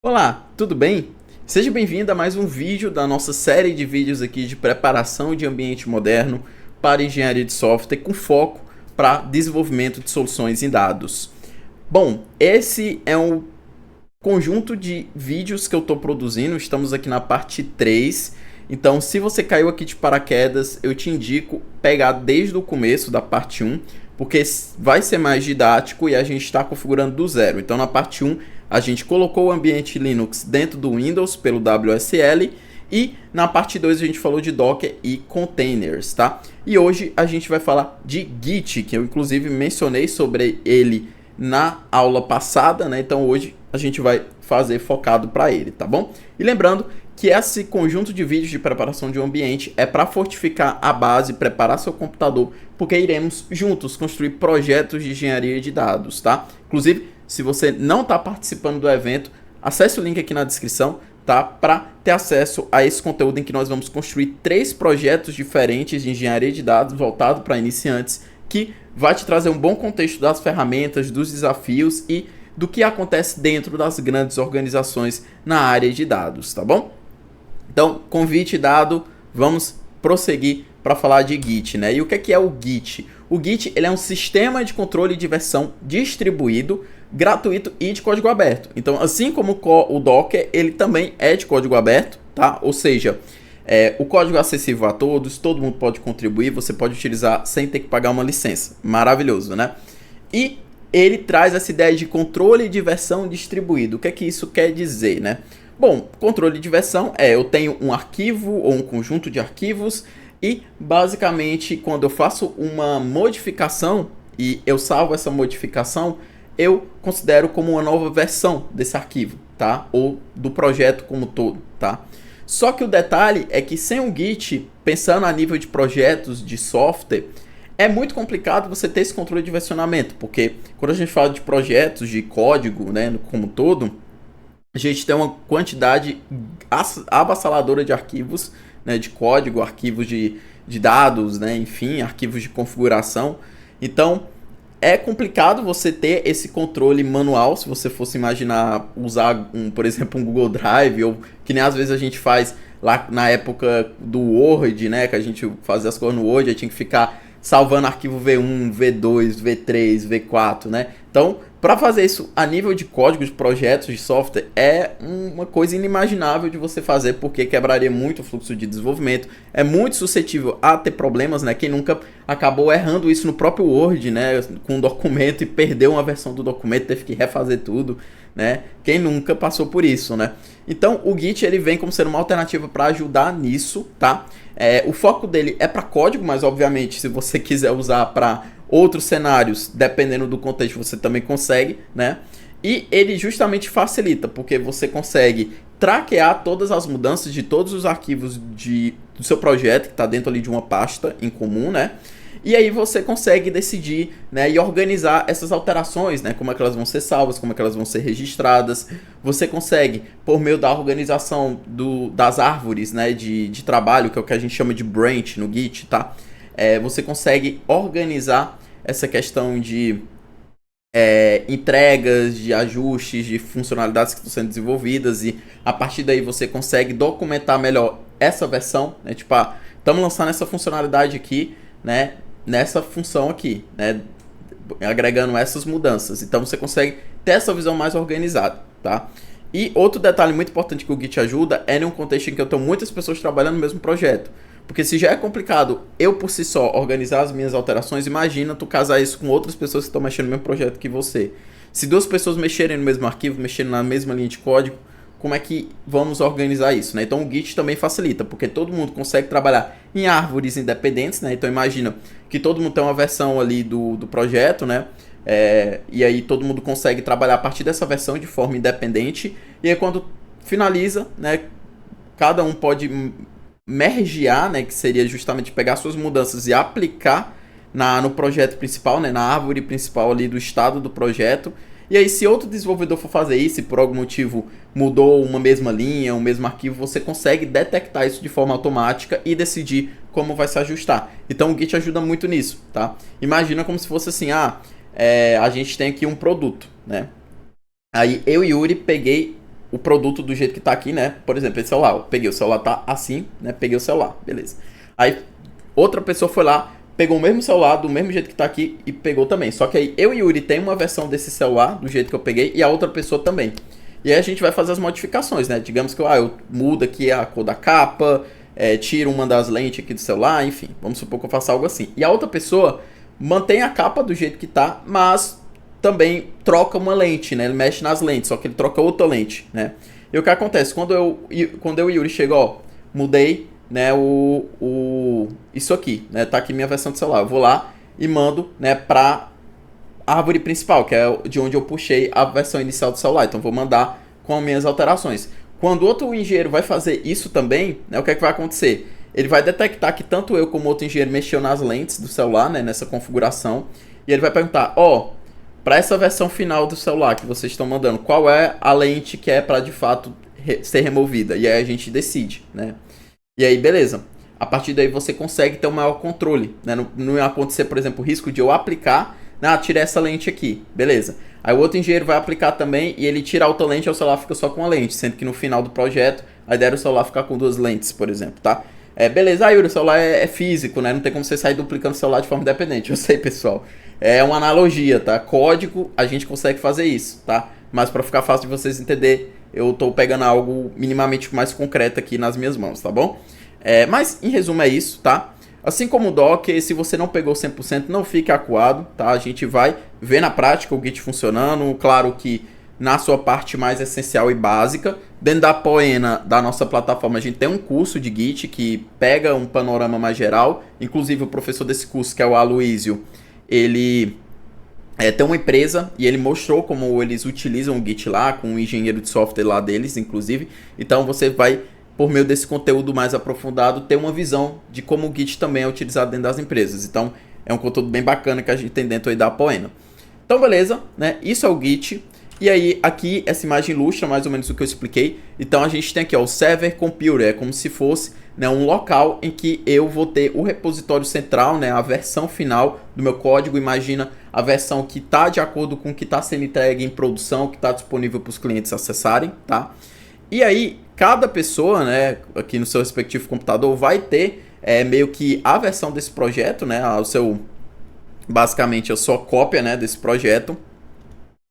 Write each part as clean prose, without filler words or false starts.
Olá, tudo bem? Seja bem-vindo a mais um vídeo da nossa série de vídeos aqui de preparação de ambiente moderno para engenharia de software com foco para desenvolvimento de soluções em dados. Bom, esse é um conjunto de vídeos que eu estou produzindo, estamos aqui na parte 3. Então, se você caiu aqui de paraquedas, eu te indico pegar desde o começo da parte 1, porque vai ser mais didático e a gente está configurando do zero. Então, na parte 1, a gente colocou o ambiente Linux dentro do Windows pelo WSL e na parte 2 a gente falou de Docker e containers, tá? E hoje a gente vai falar de Git, que eu inclusive mencionei sobre ele na aula passada, né? Então hoje a gente vai fazer focado para ele, tá bom? E lembrando que esse conjunto de vídeos de preparação de um ambiente é para fortificar a base, preparar seu computador, porque iremos juntos construir projetos de engenharia de dados, tá? Inclusive, se você não está participando do evento, acesse o link aqui na descrição, tá? Para ter acesso a esse conteúdo em que nós vamos construir 3 projetos diferentes de engenharia de dados voltado para iniciantes, que vai te trazer um bom contexto das ferramentas, dos desafios e do que acontece dentro das grandes organizações na área de dados, tá bom? Então, convite dado, vamos prosseguir para falar de Git, né? E o que é o Git? O Git ele é um sistema de controle de versão distribuído, gratuito e de código aberto. Então, assim como o Docker, ele também é de código aberto, tá? Ou seja, o código é acessível a todos, todo mundo pode contribuir, você pode utilizar sem ter que pagar uma licença. Maravilhoso, né? E ele traz essa ideia de controle de versão distribuído. O que é que isso quer dizer, né? Bom, controle de versão eu tenho um arquivo ou um conjunto de arquivos e basicamente quando eu faço uma modificação e eu salvo essa modificação, eu considero como uma nova versão desse arquivo, tá? Ou do projeto como todo, tá? Só que o detalhe é que sem o Git, pensando a nível de projetos de software, é muito complicado você ter esse controle de versionamento, porque quando a gente fala de projetos de código, né, como todo, a gente tem uma quantidade avassaladora de arquivos, né, de código, arquivos de dados, né, enfim, arquivos de configuração. Então, é complicado você ter esse controle manual, se você fosse imaginar usar, por exemplo, um Google Drive, ou que nem às vezes a gente faz lá na época do Word, né, que a gente fazia as coisas no Word, aí tinha que ficar salvando arquivo V1, V2, V3, V4, né? Então, para fazer isso a nível de código de projetos de software é uma coisa inimaginável de você fazer, porque quebraria muito o fluxo de desenvolvimento, é muito suscetível a ter problemas, né? Quem nunca acabou errando isso no próprio Word, né? Com um documento e perdeu uma versão do documento, teve que refazer tudo, né? Quem nunca passou por isso, né? Então, o Git ele vem como ser uma alternativa para ajudar nisso, tá? O foco dele é para código, mas obviamente se você quiser usar para outros cenários, dependendo do contexto, você também consegue, né? E ele justamente facilita, porque você consegue traquear todas as mudanças de todos os arquivos do seu projeto, que está dentro ali de uma pasta em comum, né? E aí você consegue decidir, né, e organizar essas alterações, né, como é que elas vão ser salvas, como é que elas vão ser registradas. Você consegue, por meio da organização das árvores, né, de trabalho, que é o que a gente chama de branch no Git, tá? Você consegue organizar essa questão de entregas, de ajustes, de funcionalidades que estão sendo desenvolvidas e a partir daí você consegue documentar melhor essa versão, né? Tipo, estamos lançando essa funcionalidade aqui, né? Nessa função aqui, né? Agregando essas mudanças. Então você consegue ter essa visão mais organizada, tá? E outro detalhe muito importante que o Git ajuda é num contexto em que eu tenho muitas pessoas trabalhando no mesmo projeto. Porque se já é complicado eu por si só organizar as minhas alterações, imagina tu casar isso com outras pessoas que estão mexendo no mesmo projeto que você. Se 2 pessoas mexerem no mesmo arquivo, mexerem na mesma linha de código, como é que vamos organizar isso, né? Então o Git também facilita, porque todo mundo consegue trabalhar em árvores independentes, né? Então imagina que todo mundo tem uma versão ali do projeto, né? E aí todo mundo consegue trabalhar a partir dessa versão de forma independente. E aí quando finaliza, né? Cada um pode mergear, né? Que seria justamente pegar suas mudanças e aplicar no projeto principal, né? Na árvore principal ali do estado do projeto. E aí, se outro desenvolvedor for fazer isso e por algum motivo mudou uma mesma linha, um mesmo arquivo, você consegue detectar isso de forma automática e decidir como vai se ajustar. Então, o Git ajuda muito nisso, tá? Imagina como se fosse assim, a gente tem aqui um produto, né? Aí, eu e Yuri peguei o produto do jeito que tá aqui, né? Por exemplo, esse celular, eu peguei o celular, tá assim, né? Peguei o celular, beleza. Aí outra pessoa foi lá, pegou o mesmo celular, do mesmo jeito que tá aqui, e pegou também. Só que aí eu e Yuri tem uma versão desse celular, do jeito que eu peguei, e a outra pessoa também. E aí a gente vai fazer as modificações, né? Digamos que eu mudo aqui a cor da capa, tiro uma das lentes aqui do celular, enfim. Vamos supor que eu faça algo assim. E a outra pessoa mantém a capa do jeito que tá, mas também troca uma lente, né? Ele mexe nas lentes, só que ele troca outra lente, né? E o que acontece? Quando eu e o Yuri chegou, ó, mudei, né, isso aqui, né? Tá aqui minha versão do celular. Eu vou lá e mando, né, pra árvore principal, que é de onde eu puxei a versão inicial do celular. Então vou mandar com as minhas alterações. Quando outro engenheiro vai fazer isso também, né, o que é que vai acontecer? Ele vai detectar que tanto eu como outro engenheiro mexeu nas lentes do celular, né, nessa configuração, e ele vai perguntar, ó, para essa versão final do celular que vocês estão mandando, qual é a lente que é para de fato ser removida? E aí a gente decide, né? E aí, beleza. A partir daí você consegue ter um maior controle, né? Não ia acontecer, por exemplo, o risco de eu aplicar, tirei essa lente aqui, beleza. Aí o outro engenheiro vai aplicar também e ele tira a outra lente e o celular fica só com uma lente, sendo que no final do projeto a ideia era o celular ficar com duas lentes, por exemplo, tá? Beleza, Yuri, o celular é físico, né? Não tem como você sair duplicando o celular de forma independente, eu sei, pessoal. É uma analogia, tá? Código, a gente consegue fazer isso, tá? Mas para ficar fácil de vocês entenderem, eu tô pegando algo minimamente mais concreto aqui nas minhas mãos, tá bom? Mas, em resumo, é isso, tá? Assim como o Docker, se você não pegou 100%, não fique acuado, tá? A gente vai ver na prática o Git funcionando, claro que na sua parte mais essencial e básica. Dentro da Poena, da nossa plataforma, a gente tem um curso de Git que pega um panorama mais geral. Inclusive, o professor desse curso, que é o Aloysio, ele tem uma empresa e ele mostrou como eles utilizam o Git lá, com um engenheiro de software lá deles, inclusive. Então, você vai, por meio desse conteúdo mais aprofundado, ter uma visão de como o Git também é utilizado dentro das empresas. Então, é um conteúdo bem bacana que a gente tem dentro aí da Poena. Então, beleza, né? Isso é o Git. E aí, aqui, essa imagem ilustra mais ou menos o que eu expliquei. Então, a gente tem aqui, ó, o Server Computer. É como se fosse, né, um local em que eu vou ter o repositório central, né, a versão final do meu código. Imagina a versão que está de acordo com o que está sendo entregue em produção, que está disponível para os clientes acessarem, tá? E aí, cada pessoa, né, aqui no seu respectivo computador, vai ter meio que a versão desse projeto, né, basicamente a sua cópia, né, desse projeto.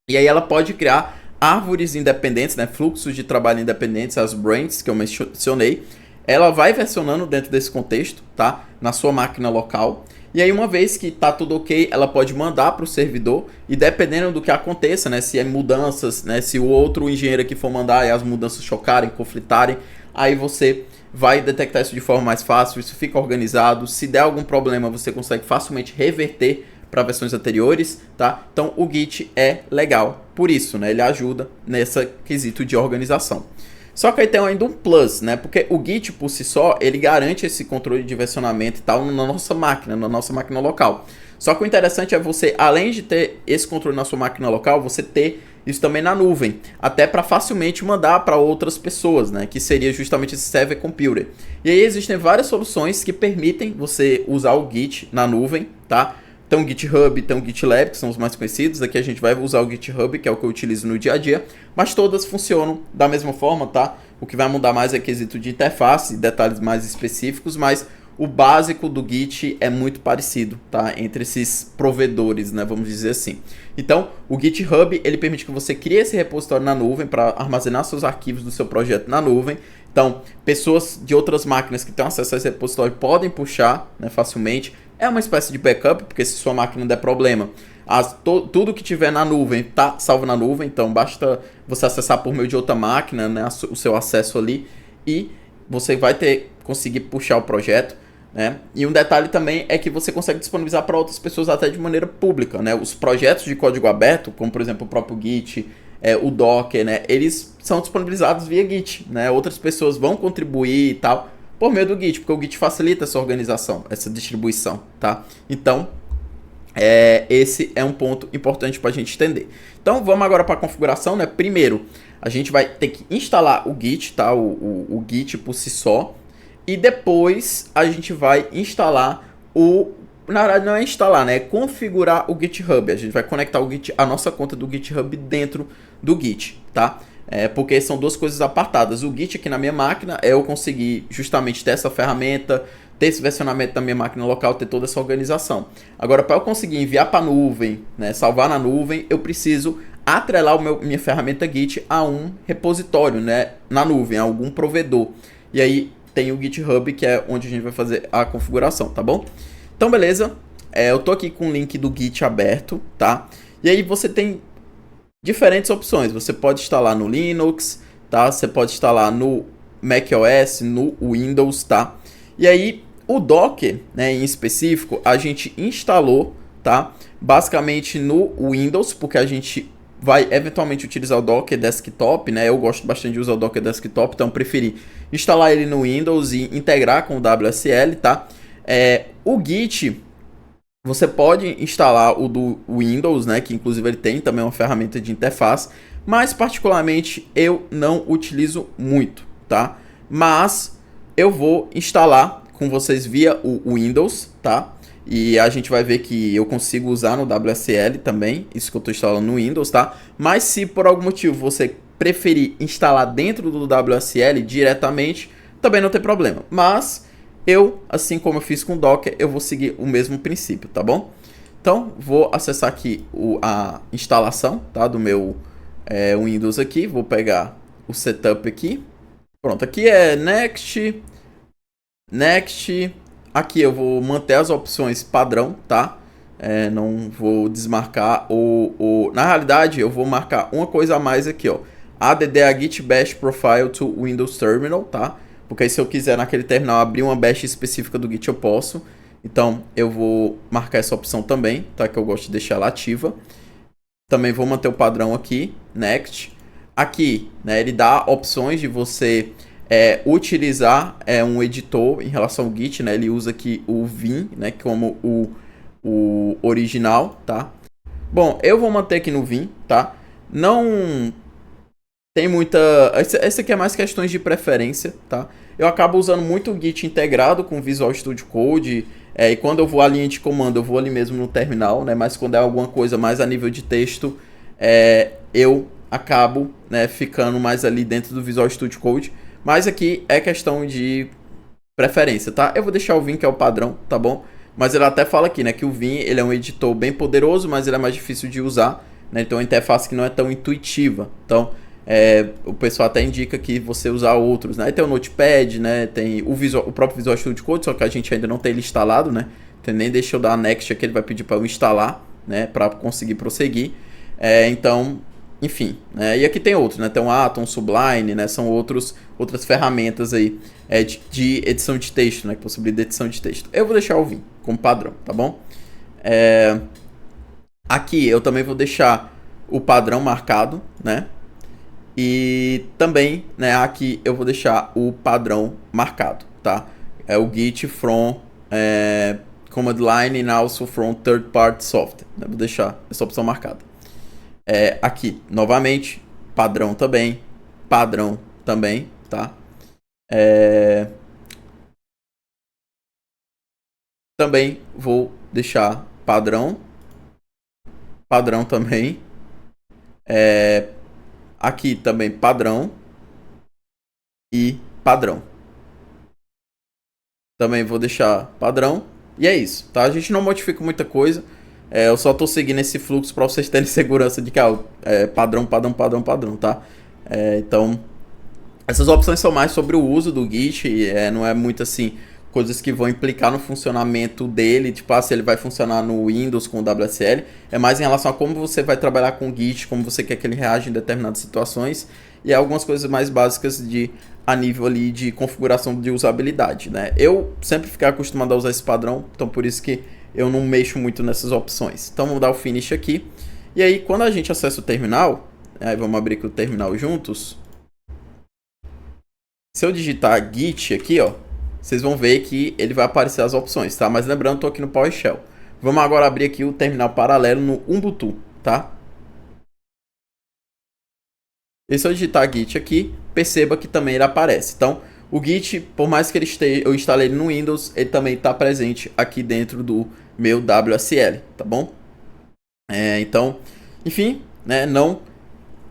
E aí ela pode criar árvores independentes, né, fluxos de trabalho independentes, as branches que eu mencionei. Ela vai versionando dentro desse contexto, tá, na sua máquina local. E aí, uma vez que tá tudo ok, ela pode mandar para o servidor e dependendo do que aconteça, né, se é mudanças, né, se o outro engenheiro aqui for mandar e as mudanças chocarem, conflitarem, aí você vai detectar isso de forma mais fácil, isso fica organizado. Se der algum problema, você consegue facilmente reverter para versões anteriores, tá? Então o Git é legal por isso, né? Ele ajuda nesse quesito de organização. Só que aí tem ainda um plus, né? Porque o Git por si só, ele garante esse controle de versionamento e tal na nossa máquina local. Só que o interessante é você, além de ter esse controle na sua máquina local, você ter isso também na nuvem, até para facilmente mandar para outras pessoas, né? Que seria justamente esse Server Computer. E aí existem várias soluções que permitem você usar o Git na nuvem, tá? Tem o GitHub, tem o GitLab, que são os mais conhecidos. Aqui a gente vai usar o GitHub, que é o que eu utilizo no dia a dia. Mas todas funcionam da mesma forma, tá? O que vai mudar mais é quesito de interface, detalhes mais específicos, mas o básico do Git é muito parecido, tá? Entre esses provedores, né? Vamos dizer assim. Então, o GitHub, ele permite que você crie esse repositório na nuvem para armazenar seus arquivos do seu projeto na nuvem. Então, pessoas de outras máquinas que têm acesso a esse repositório podem puxar, né, facilmente. É uma espécie de backup, porque se sua máquina der problema, tudo que tiver na nuvem está salvo na nuvem, então basta você acessar por meio de outra máquina, né, o seu acesso ali, e você vai conseguir puxar o projeto, né? E um detalhe também é que você consegue disponibilizar para outras pessoas até de maneira pública, né? Os projetos de código aberto, como por exemplo o próprio Git, o Docker, né, eles são disponibilizados via Git, né? Outras pessoas vão contribuir e tal por meio do Git, porque o Git facilita essa organização, essa distribuição, tá? Então, esse é um ponto importante para a gente entender. Então, vamos agora para a configuração, né? Primeiro, a gente vai ter que instalar o Git, tá? O Git por si só. E depois, a gente vai instalar na verdade, não é instalar, né? É configurar o GitHub. A gente vai conectar a nossa conta do GitHub dentro do Git, tá? porque são duas coisas apartadas. O Git aqui na minha máquina é eu conseguir justamente ter essa ferramenta, ter esse versionamento na minha máquina local, ter toda essa organização. Agora, para eu conseguir enviar para a nuvem, né, salvar na nuvem, eu preciso atrelar minha ferramenta Git a um repositório, né, na nuvem, a algum provedor. E aí tem o GitHub, que é onde a gente vai fazer a configuração, tá bom? Então, beleza. Eu tô aqui com o link do Git aberto, tá? E aí você tem diferentes opções. Você pode instalar no Linux, tá? Você pode instalar no macOS, no Windows, tá? E aí o Docker, né, em específico, a gente instalou, tá? Basicamente no Windows, porque a gente vai eventualmente utilizar o Docker Desktop, né? Eu gosto bastante de usar o Docker Desktop, então preferi instalar ele no Windows e integrar com o WSL, tá? O Git, você pode instalar o do Windows, né? Que inclusive ele tem também uma ferramenta de interface, mas particularmente eu não utilizo muito, tá? Mas eu vou instalar com vocês via o Windows, tá? E a gente vai ver que eu consigo usar no WSL também, isso que eu estou instalando no Windows, tá? Mas se por algum motivo você preferir instalar dentro do WSL diretamente, também não tem problema. Mas eu, assim como eu fiz com o Docker, eu vou seguir o mesmo princípio, tá bom? Então, vou acessar aqui a instalação, tá? Do meu Windows aqui, vou pegar o setup aqui. Pronto, aqui é Next, aqui eu vou manter as opções padrão, tá? Não vou desmarcar na realidade eu vou marcar uma coisa a mais aqui, ó. Add a Git Bash Profile to Windows Terminal, tá? Porque aí se eu quiser naquele terminal abrir uma bash específica do Git eu posso. Então eu vou marcar essa opção também, tá? Que eu gosto de deixar ela ativa. Também vou manter o padrão aqui, Next. Aqui, né, ele dá opções de você utilizar um editor em relação ao Git, né? Ele usa aqui o Vim, né, como o original, tá? Bom, eu vou manter aqui no Vim, tá? Não tem muita... Esse aqui é mais questões de preferência, tá? Eu acabo usando muito o Git integrado com o Visual Studio Code, e quando eu vou à linha de comando, eu vou ali mesmo no terminal, né? Mas quando é alguma coisa mais a nível de texto, eu acabo, né, ficando mais ali dentro do Visual Studio Code. Mas aqui é questão de preferência, tá? Eu vou deixar o Vim, que é o padrão, tá bom? Mas ele até fala aqui, né, que o Vim, ele é um editor bem poderoso, mas ele é mais difícil de usar, né? Então, é uma interface que não é tão intuitiva. Então, o pessoal até indica que você usar outros, né? Aí tem o Notepad, né? Tem o próprio Visual Studio Code, só que a gente ainda não tem ele instalado, né? Então, nem deixa eu dar a Next aqui, ele vai pedir para eu instalar, né? Para conseguir prosseguir. Então... Enfim, né? E aqui tem outros, né? Tem o Atom, Sublime, né? São outras ferramentas aí de edição de texto, né? Que possibilita edição de texto. Eu vou deixar o Vim como padrão, tá bom? Aqui eu também vou deixar o padrão marcado, né? E também, né? Aqui eu vou deixar o padrão marcado, tá? É o Git from command line and also from third party software, né? Vou deixar essa opção marcada. Aqui, novamente, padrão também, tá? Também vou deixar padrão também. Aqui também padrão e padrão. Também vou deixar padrão. E é isso, tá? A gente não modifica muita coisa. Eu só tô seguindo esse fluxo para vocês terem segurança de que padrão, tá? Então, essas opções são mais sobre o uso do Git, não é muito assim, coisas que vão implicar no funcionamento dele, tipo, se ele vai funcionar no Windows com o WSL, é mais em relação a como você vai trabalhar com o Git, como você quer que ele reaja em determinadas situações, e algumas coisas mais básicas a nível ali de configuração de usabilidade, né? Eu sempre fiquei acostumado a usar esse padrão, então por isso que eu não mexo muito nessas opções. Então vamos dar o finish aqui. E aí quando a gente acessa o terminal, aí vamos abrir aqui o terminal juntos. Se eu digitar Git aqui, ó, vocês vão ver que ele vai aparecer as opções, tá? Mas lembrando, eu tô aqui no PowerShell. Vamos agora abrir aqui o terminal paralelo no Ubuntu, tá? E se eu digitar Git aqui, perceba que também ele aparece. Então, o Git, por mais que eu instalei ele no Windows, ele também está presente aqui dentro do meu WSL, tá bom? Então, enfim, né, não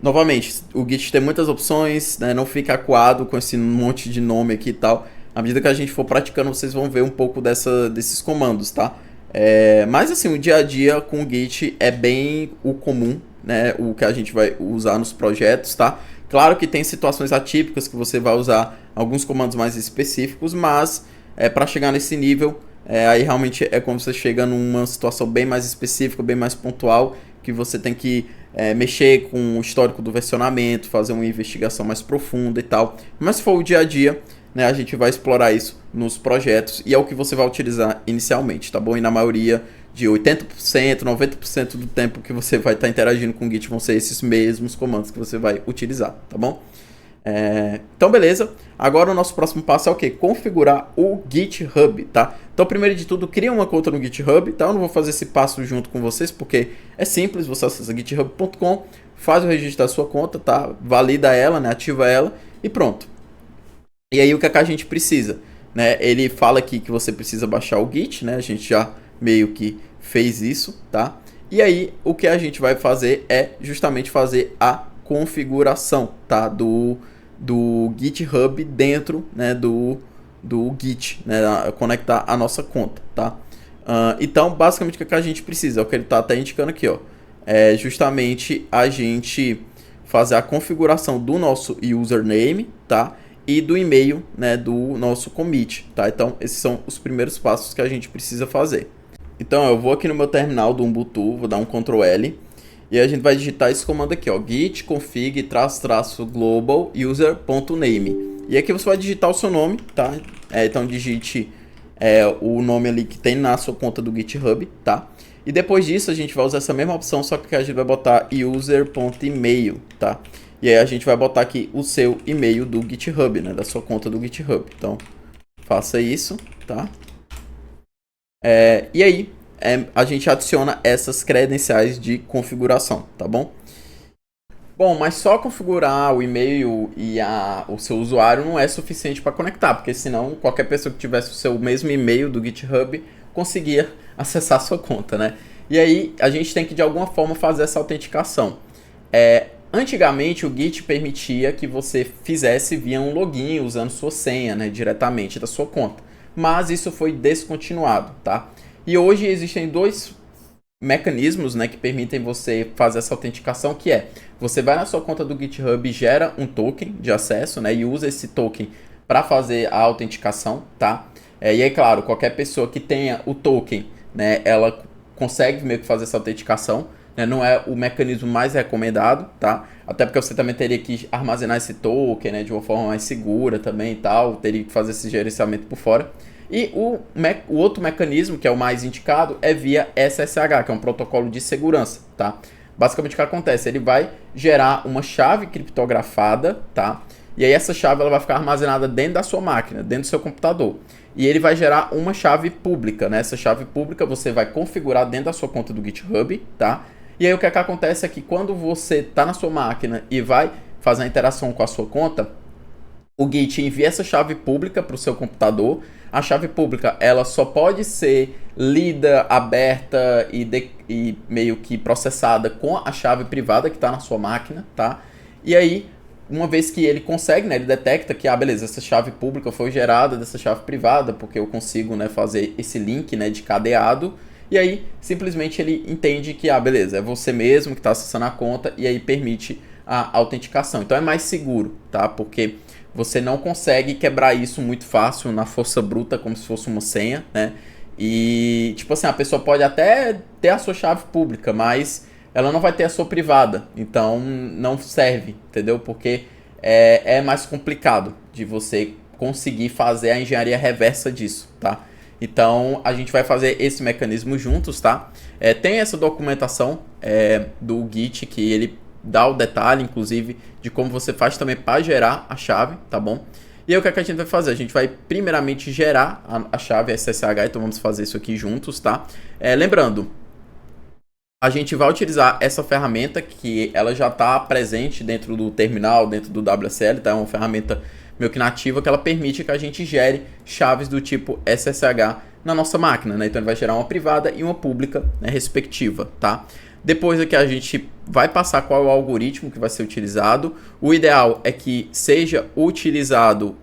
Novamente, o Git tem muitas opções, né? Não fica acuado com esse monte de nome aqui e tal. À medida que a gente for praticando, vocês vão ver um pouco desses comandos, tá? Mas assim, o dia a dia com o Git é bem o comum, né? O que a gente vai usar nos projetos, tá? Claro que tem situações atípicas que você vai usar alguns comandos mais específicos, mas para chegar nesse nível, aí realmente é quando você chega numa situação bem mais específica, bem mais pontual, que você tem que mexer com o histórico do versionamento, fazer uma investigação mais profunda e tal. Mas se for o dia a dia, né, a gente vai explorar isso nos projetos e é o que você vai utilizar inicialmente, tá bom? E na maioria de 80%, 90% do tempo que você vai estar interagindo com o Git vão ser esses mesmos comandos que você vai utilizar, tá bom? Então, beleza. Agora o nosso próximo passo é o quê? Configurar o GitHub, tá? Então, primeiro de tudo, cria uma conta no GitHub, tá? Eu não vou fazer esse passo junto com vocês, porque é simples. Você acessa github.com, faz o registro da sua conta, tá? Valida ela, né? Ativa ela e pronto. E aí, o que é que a gente precisa? Né? Ele fala aqui que você precisa baixar o Git, né? A gente já meio que fez isso, tá? E aí, o que a gente vai fazer é justamente fazer a configuração, tá? Do GitHub dentro, né, do Git, né, conectar a nossa conta, tá? Então, basicamente, o que a gente precisa, é o que ele está até indicando aqui, ó, é justamente a gente fazer a configuração do nosso username, tá? E do e-mail, né, do nosso commit, tá? Então, esses são os primeiros passos que a gente precisa fazer. Então, eu vou aqui no meu terminal do Ubuntu, vou dar um Ctrl L, e a gente vai digitar esse comando aqui, ó, git config --global user.name. E aqui você vai digitar o seu nome, tá? Então digite o nome ali que tem na sua conta do GitHub, tá? E depois disso a gente vai usar essa mesma opção, só que a gente vai botar user.email, tá? E aí a gente vai botar aqui o seu e-mail do GitHub, né? Da sua conta do GitHub. Então faça isso, tá? E aí a gente adiciona essas credenciais de configuração, tá bom? Bom, mas só configurar o e-mail e o seu usuário não é suficiente para conectar, porque senão qualquer pessoa que tivesse o seu mesmo e-mail do GitHub conseguia acessar a sua conta, né? E aí a gente tem que de alguma forma fazer essa autenticação. Antigamente o Git permitia que você fizesse via um login usando sua senha, né, diretamente da sua conta, mas isso foi descontinuado, tá? E hoje existem dois mecanismos, né, que permitem você fazer essa autenticação, que você vai na sua conta do GitHub e gera um token de acesso, né, e usa esse token para fazer a autenticação, tá? E aí, claro, qualquer pessoa que tenha o token, né, ela consegue meio que fazer essa autenticação, né, não é o mecanismo mais recomendado, tá? Até porque você também teria que armazenar esse token, né, de uma forma mais segura também e tal, teria que fazer esse gerenciamento por fora. E o outro mecanismo, que é o mais indicado, é via SSH, que é um protocolo de segurança, tá? Basicamente o que acontece? Ele vai gerar uma chave criptografada, tá? E aí essa chave ela vai ficar armazenada dentro da sua máquina, dentro do seu computador. E ele vai gerar uma chave pública, né? Essa chave pública você vai configurar dentro da sua conta do GitHub, tá? E aí o que acontece é que quando você está na sua máquina e vai fazer a interação com a sua conta, o Git envia essa chave pública para o seu computador. A chave pública ela só pode ser lida, aberta e meio que processada com a chave privada que está na sua máquina, tá? E aí, uma vez que ele consegue, né, ele detecta que, beleza, essa chave pública foi gerada dessa chave privada, porque eu consigo, né, fazer esse link, né, de cadeado. E aí, simplesmente ele entende que, beleza, é você mesmo que está acessando a conta e aí permite a autenticação. Então é mais seguro, tá? Porque você não consegue quebrar isso muito fácil na força bruta, como se fosse uma senha, né? E, tipo assim, a pessoa pode até ter a sua chave pública, mas ela não vai ter a sua privada. Então, não serve, entendeu? Porque é mais complicado de você conseguir fazer a engenharia reversa disso, tá? Então, a gente vai fazer esse mecanismo juntos, tá? Tem essa documentação do Git que ele dá o detalhe, inclusive, de como você faz também para gerar a chave, tá bom? E aí o que a gente vai fazer? A gente vai primeiramente gerar a chave SSH, então vamos fazer isso aqui juntos, tá? Lembrando, a gente vai utilizar essa ferramenta que ela já está presente dentro do terminal, dentro do WSL, tá? É uma ferramenta meio que nativa que ela permite que a gente gere chaves do tipo SSH na nossa máquina, né? Então ele vai gerar uma privada e uma pública, né, respectiva, tá? Depois aqui a gente vai passar qual é o algoritmo que vai ser utilizado. O ideal é que seja utilizado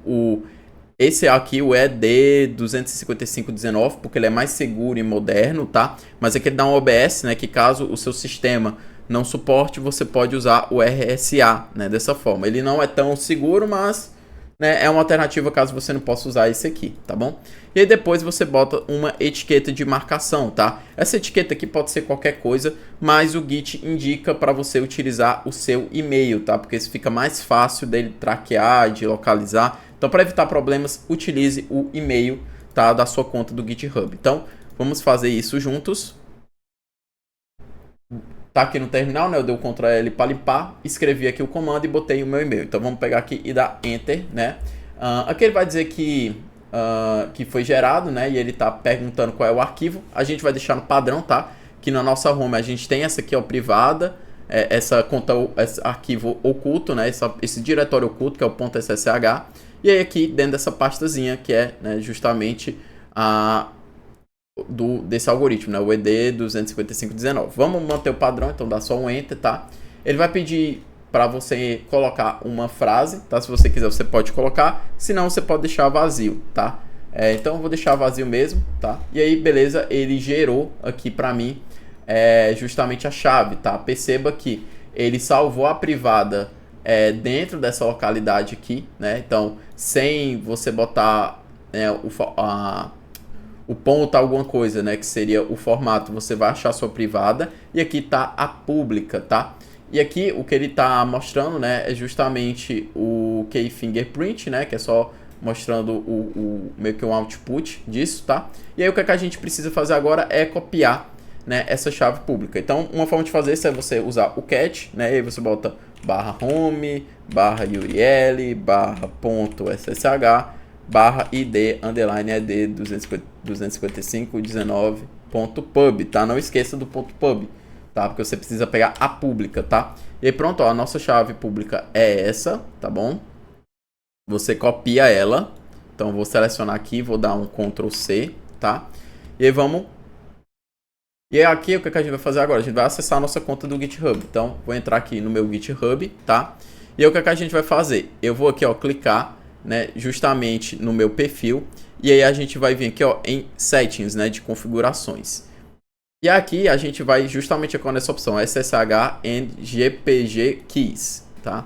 esse aqui, o ED25519, porque ele é mais seguro e moderno, tá? Mas aqui ele dá um OBS, né? Que caso o seu sistema não suporte, você pode usar o RSA, né? Dessa forma. Ele não é tão seguro, mas, né, é uma alternativa caso você não possa usar esse aqui, tá bom? E aí depois você bota uma etiqueta de marcação, tá? Essa etiqueta aqui pode ser qualquer coisa, mas o Git indica para você utilizar o seu e-mail, tá? Porque isso fica mais fácil dele traquear, de localizar. Então, para evitar problemas, utilize o e-mail, tá, da sua conta do GitHub. Então, vamos fazer isso juntos. Tá aqui no terminal, né? Eu dei o Ctrl L para limpar, escrevi aqui o comando e botei o meu e-mail. Então, vamos pegar aqui e dar Enter, né? Aqui ele vai dizer que foi gerado, né? E ele tá perguntando qual é o arquivo. A gente vai deixar no padrão, tá? Que na nossa home a gente tem essa aqui, ó, privada. Essa conta, esse arquivo oculto, né? Esse diretório oculto, que é o .ssh. E aí aqui dentro dessa pastazinha que é, né, justamente desse algoritmo, né, o ED25519. Vamos manter o padrão, então dá só um Enter, tá? Ele vai pedir para você colocar uma frase, tá? Se você quiser você pode colocar, se não você pode deixar vazio, tá? Então eu vou deixar vazio mesmo, tá? E aí beleza, ele gerou aqui para mim justamente a chave, tá? Perceba que ele salvou a privada dentro dessa localidade aqui, né? Então, sem você botar, né, o ponto alguma coisa, né, que seria o formato, você vai achar a sua privada e aqui tá a pública, tá? E aqui o que ele tá mostrando, né, é justamente o key fingerprint, né, que é só mostrando meio que um output disso, tá? E aí o que a gente precisa fazer agora é copiar, né, essa chave pública. Então, uma forma de fazer isso é você usar o cat, né, e aí você bota /home, /url, /.ssh, /id, underline ed 255.19.pub, tá? Não esqueça do .pub, tá? Porque você precisa pegar a pública, tá? E aí pronto, ó, a nossa chave pública é essa, tá bom? Você copia ela. Então, eu vou selecionar aqui, vou dar um Ctrl C, tá? E aí vamos... E aí aqui, o que a gente vai fazer agora? A gente vai acessar a nossa conta do GitHub. Então, vou entrar aqui no meu GitHub, tá? E aí, o que a gente vai fazer? Eu vou aqui, ó, clicar, né, justamente no meu perfil. E aí, a gente vai vir aqui, ó, em Settings, né, de configurações. E aqui, a gente vai justamente aqui nessa opção, SSH and GPG Keys, tá?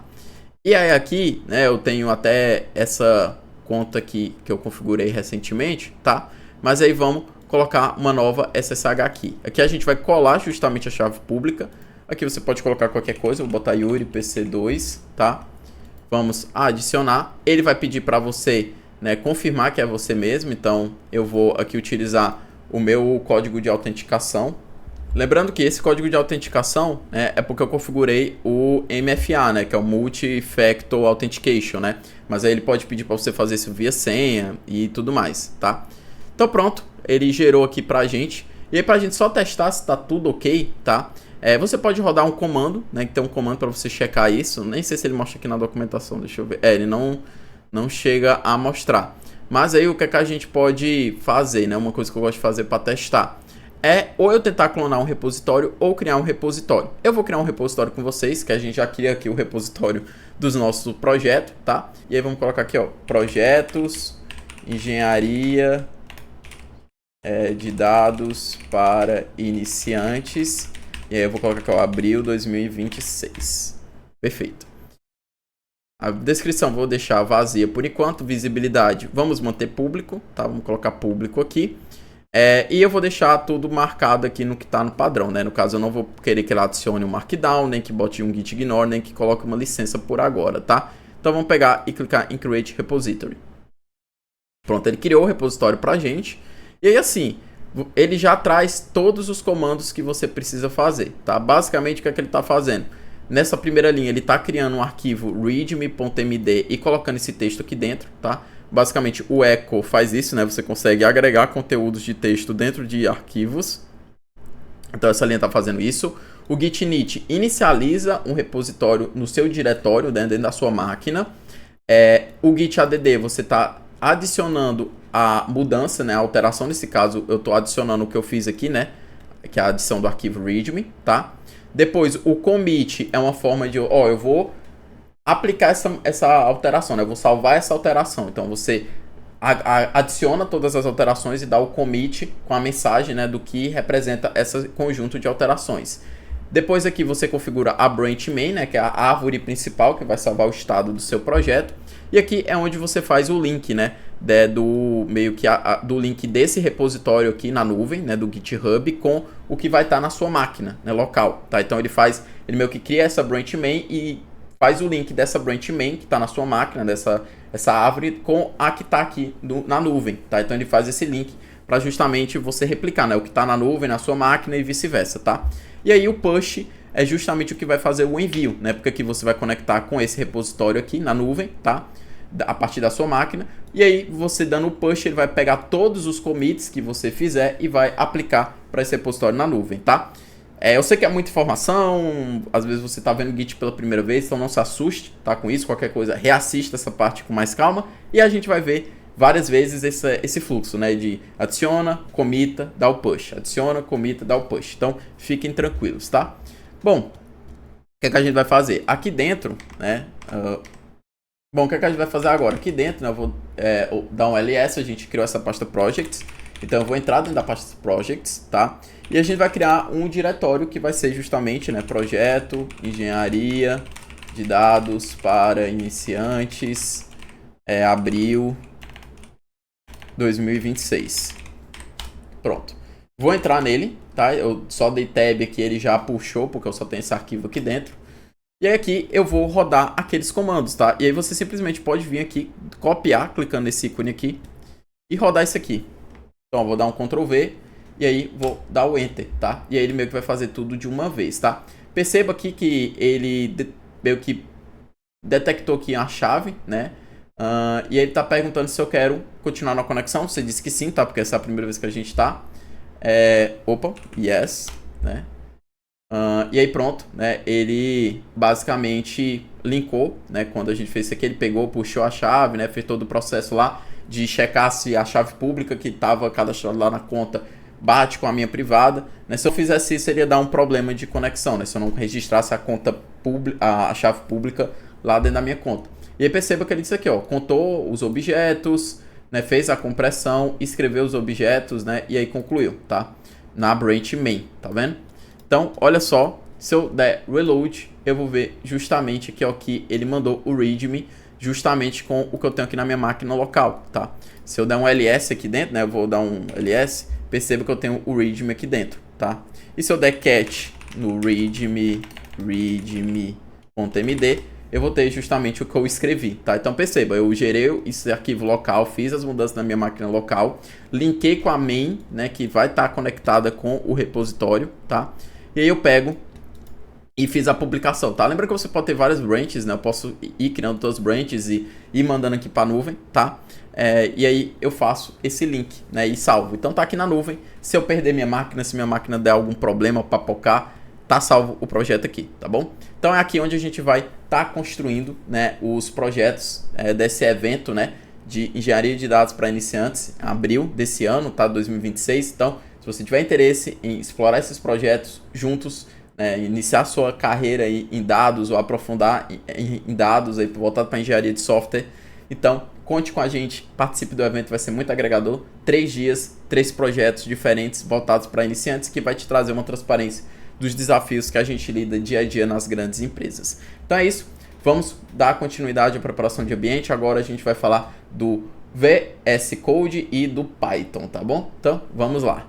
E aí, aqui, né, eu tenho até essa conta aqui que eu configurei recentemente, tá? Mas aí, vamos colocar uma nova SSH aqui. Aqui a gente vai colar justamente a chave pública. Aqui você pode colocar qualquer coisa. Eu vou botar Yuri PC2, tá? Vamos adicionar. Ele vai pedir para você, né, confirmar que é você mesmo. Então eu vou aqui utilizar o meu código de autenticação. Lembrando que esse código de autenticação, né, é porque eu configurei o MFA, né, que é o Multi-Factor Authentication, né? Mas aí ele pode pedir para você fazer isso via senha e tudo mais, tá? Então pronto, ele gerou aqui pra gente. E aí pra gente só testar se tá tudo ok, tá? Você pode rodar um comando, né? Que tem um comando para você checar isso. Nem sei se ele mostra aqui na documentação, deixa eu ver. Ele não chega a mostrar. Mas aí o que é que a gente pode fazer, né? Uma coisa que eu gosto de fazer para testar ou eu tentar clonar um repositório ou criar um repositório. Eu vou criar um repositório com vocês, que a gente já cria aqui o repositório dos nossos projetos, tá? E aí vamos colocar aqui, ó, projetos, engenharia de dados para iniciantes. E aí eu vou colocar aqui, ó, abril 2026. Perfeito. A descrição vou deixar vazia por enquanto. Visibilidade, vamos manter público, tá? Vamos colocar público aqui. E eu vou deixar tudo marcado aqui no que está no padrão, né? No caso, eu não vou querer que ele adicione um markdown, nem que bote um git ignore, nem que coloque uma licença por agora, tá? Então vamos pegar e clicar em Create Repository. Pronto, ele criou o repositório pra gente. E aí assim, ele já traz todos os comandos que você precisa fazer, tá? Basicamente, o que é que ele está fazendo? Nessa primeira linha, ele está criando um arquivo readme.md e colocando esse texto aqui dentro, tá? Basicamente, o echo faz isso, né? Você consegue agregar conteúdos de texto dentro de arquivos. Então, essa linha está fazendo isso. O git init inicializa um repositório no seu diretório, né? Dentro da sua máquina. O git add, você está adicionando a mudança, né? A alteração, nesse caso, eu estou adicionando o que eu fiz aqui, né? Que é a adição do arquivo readme, tá? Depois, o commit é uma forma de, ó, eu vou aplicar essa alteração, né? Eu vou salvar essa alteração. Então, você adiciona todas as alterações e dá o commit com a mensagem, né, do que representa esse conjunto de alterações. Depois aqui você configura a branch main, né, que é a árvore principal que vai salvar o estado do seu projeto. E aqui é onde você faz o link, né, do meio que do link desse repositório aqui na nuvem, né, do GitHub com o que vai estar na sua máquina, né, local, tá? Então ele meio que cria essa branch main e faz o link dessa branch main que está na sua máquina, essa árvore, com a que está aqui na nuvem, tá? Então ele faz esse link para justamente você replicar, né, o que está na nuvem na sua máquina e vice-versa, tá? E aí o push é justamente o que vai fazer o envio, né? Porque aqui você vai conectar com esse repositório aqui na nuvem, tá? A partir da sua máquina. E aí você dando o push, ele vai pegar todos os commits que você fizer e vai aplicar para esse repositório na nuvem, tá? Eu sei que é muita informação, às vezes você está vendo o Git pela primeira vez, então não se assuste, tá, com isso, qualquer coisa, reassista essa parte com mais calma e a gente vai ver várias vezes esse fluxo, né, de adiciona, comita, dá o push, adiciona, comita, dá o push. Então, fiquem tranquilos, tá? Bom, o que é que a gente vai fazer? Aqui dentro, né, bom, o que é que a gente vai fazer agora? Aqui dentro, né, eu vou dar um ls, a gente criou essa pasta projects, então eu vou entrar dentro da pasta projects, tá? E a gente vai criar um diretório que vai ser justamente, né, projeto, engenharia de dados para iniciantes, abril 2026. Pronto. Vou entrar nele, tá? Eu só dei tab aqui, ele já puxou, porque eu só tenho esse arquivo aqui dentro. E aí aqui eu vou rodar aqueles comandos, tá? E aí você simplesmente pode vir aqui, copiar, clicando nesse ícone aqui, e rodar isso aqui. Então eu vou dar um Ctrl V, e aí vou dar o Enter, tá? E aí ele meio que vai fazer tudo de uma vez, tá? Perceba aqui que ele meio que detectou aqui a chave, né? E ele tá perguntando se eu quero continuar na conexão. Você disse que sim, tá? Porque essa é a primeira vez que a gente tá. Opa, yes, né? E aí pronto, né? Ele basicamente linkou, né? Quando a gente fez isso aqui, ele pegou, puxou a chave, né? Fez todo o processo lá de checar se a chave pública que estava cadastrada lá na conta bate com a minha privada, né? Se eu fizesse isso, iria dar um problema de conexão, né? Se eu não registrasse a conta pública, a chave pública lá dentro da minha conta. E aí perceba que ele disse aqui, ó, contou os objetos, né? Fez a compressão, escreveu os objetos, né? E aí concluiu, tá? Na branch main, tá vendo? Então, olha só, se eu der reload, eu vou ver justamente aqui, ó, que ele mandou o readme justamente com o que eu tenho aqui na minha máquina local, tá? Se eu der um ls aqui dentro, né? Eu vou dar um ls, perceba que eu tenho o readme aqui dentro, tá? E se eu der cat no readme.md, eu vou ter justamente o que eu escrevi, tá? Então perceba, eu gerei esse arquivo local, fiz as mudanças na minha máquina local, linkei com a main, né, que vai estar conectada com o repositório, tá? E aí eu pego e fiz a publicação, tá? Lembra que você pode ter várias branches, né? Eu posso ir criando todas as branches e ir mandando aqui para a nuvem, tá? E aí eu faço esse link, né? E salvo. Então tá aqui na nuvem. Se eu perder minha máquina, se minha máquina der algum problema, papocar, tá salvo o projeto aqui, tá bom? Então é aqui onde a gente vai estar construindo, né, os projetos desse evento, né, de engenharia de dados para iniciantes, em abril desse ano, tá? 2026. Então, se você tiver interesse em explorar esses projetos juntos, iniciar sua carreira aí em dados ou aprofundar em dados aí voltado para engenharia de software, então conte com a gente, participe do evento, vai ser muito agregador. 3 dias, 3 projetos diferentes voltados para iniciantes que vai te trazer uma transparência dos desafios que a gente lida dia a dia nas grandes empresas. Então é isso, vamos dar continuidade à preparação de ambiente. Agora a gente vai falar do VS Code e do Python, tá bom? Então vamos lá.